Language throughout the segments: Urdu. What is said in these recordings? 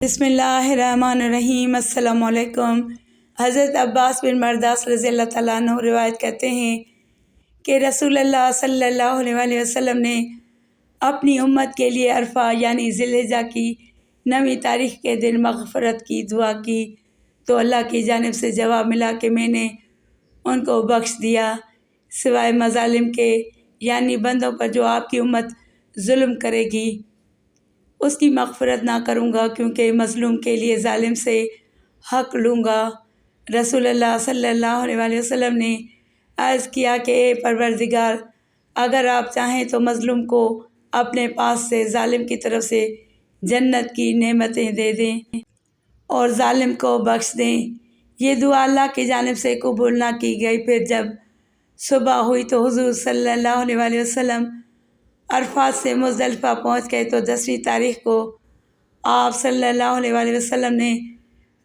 بسم اللہ الرحمن الرحیم۔ السلام علیکم۔ حضرت عباس بن مرداس رضی اللہ تعالیٰ عنہ روایت کرتے ہیں کہ رسول اللہ صلی اللہ علیہ وسلم نے اپنی امت کے لیے عرفہ یعنی ذی الحجہ کی 9ویں تاریخ کے دن مغفرت کی دعا کی تو اللہ کی جانب سے جواب ملا کہ میں نے ان کو بخش دیا سوائے مظالم کے، یعنی بندوں پر جو آپ کی امت ظلم کرے گی اس کی مغفرت نہ کروں گا، کیونکہ مظلوم کے لیے ظالم سے حق لوں گا۔ رسول اللہ صلی اللہ علیہ وسلم نے عرض کیا کہ اے پروردگار، اگر آپ چاہیں تو مظلوم کو اپنے پاس سے ظالم کی طرف سے جنت کی نعمتیں دے دیں اور ظالم کو بخش دیں۔ یہ دعا اللہ کی جانب سے قبول نہ کی گئی۔ پھر جب صبح ہوئی تو حضور صلی اللہ علیہ وسلم عرفات سے مزدلفہ پہنچ گئے تو 10ویں تاریخ کو آپ صلی اللہ علیہ وسلم نے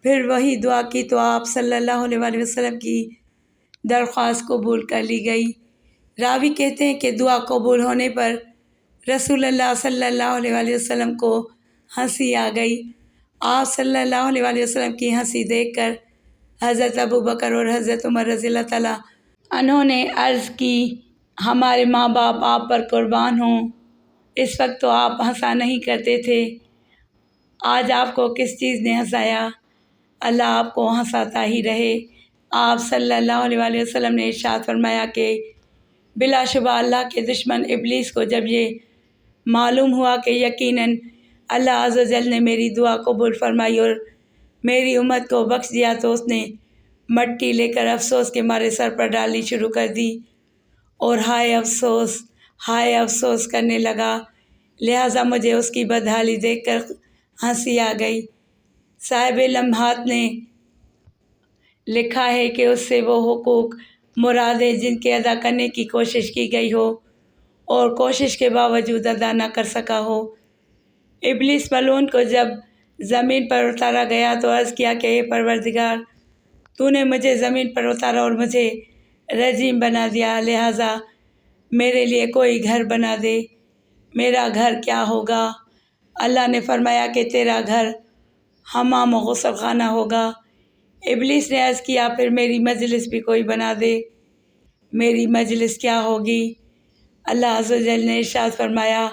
پھر وہی دعا کی تو آپ صلی اللہ علیہ وسلم کی درخواست قبول کر لی گئی۔ راوی کہتے ہیں کہ دعا قبول ہونے پر رسول اللہ صلی اللہ علیہ وسلم کو ہنسی آ گئی۔ آپ صلی اللہ علیہ وسلم کی ہنسی دیکھ کر حضرت ابوبکر اور حضرت عمر رضی اللہ تعالیٰ عنہ نے عرض کی، ہمارے ماں باپ آپ پر قربان ہوں، اس وقت تو آپ ہنسا نہیں کرتے تھے، آج آپ کو کس چیز نے ہنسایا؟ اللہ آپ کو ہنساتا ہی رہے۔ آپ صلی اللہ علیہ وسلم نے ارشاد فرمایا کہ بلا شبہ اللہ کے دشمن ابلیس کو جب یہ معلوم ہوا کہ یقیناً اللہ عز و جل نے میری دعا قبول فرمائی اور میری امت کو بخش دیا تو اس نے مٹی لے کر افسوس کے مارے سر پر ڈالنی شروع کر دی اور ہائے افسوس کرنے لگا، لہٰذا مجھے اس کی بدحالی دیکھ کر ہنسی آ گئی۔ صاحب لمحات نے لکھا ہے کہ اس سے وہ حقوق مراد ہیں جن کے ادا کرنے کی کوشش کی گئی ہو اور کوشش کے باوجود ادا نہ کر سکا ہو۔ ابلیس ملعون کو جب زمین پر اتارا گیا تو عرض کیا کہ اے پروردگار، تو نے مجھے زمین پر اتارا اور مجھے رجیم بنا دیا، لہٰذا میرے لیے کوئی گھر بنا دے، میرا گھر کیا ہوگا؟ اللہ نے فرمایا کہ تیرا گھر حمام و غسل خانہ ہوگا۔ ابلیس نے عرض کیا پھر میری مجلس بھی کوئی بنا دے، میری مجلس کیا ہوگی؟ اللہ عز و جل نے ارشاد فرمایا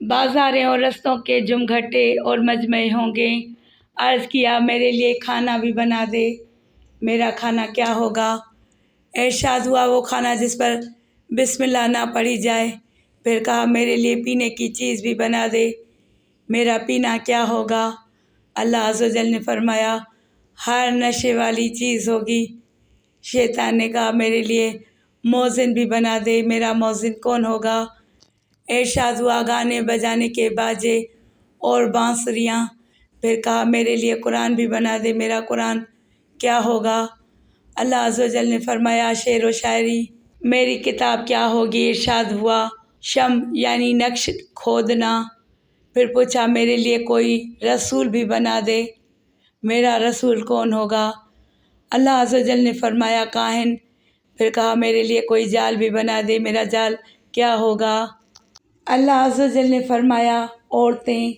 بازاریں اور رستوں کے جمگھٹے اور مجمع ہوں گے۔ عرض کیا میرے لیے کھانا بھی بنا دے، میرا کھانا کیا ہوگا؟ ارشاد ہوا وہ کھانا جس پر بسم اللہ نہ پڑھی جائے۔ پھر کہا میرے لیے پینے کی چیز بھی بنا دے، میرا پینا کیا ہوگا؟ اللہ عز و جل نے فرمایا ہر نشے والی چیز ہوگی۔ شیطان نے کہا میرے لیے موزن بھی بنا دے، میرا موزن کون ہوگا؟ ارشاد ہوا گانے بجانے کے باجے اور بانسریاں۔ پھر کہا میرے لیے قرآن بھی بنا دے، میرا قرآن کیا ہوگا؟ اللہ عز و جل نے فرمایا شعر و شاعری، میری کتاب کیا ہوگی؟ ارشاد ہوا شمع یعنی نقش کھودنا۔ پھر پوچھا میرے لیے کوئی رسول بھی بنا دے، میرا رسول کون ہوگا؟ اللہ عز و جل نے فرمایا کاہن۔ پھر کہا میرے لیے کوئی جال بھی بنا دے، میرا جال کیا ہوگا؟ اللہ عز و جل نے فرمایا عورتیں۔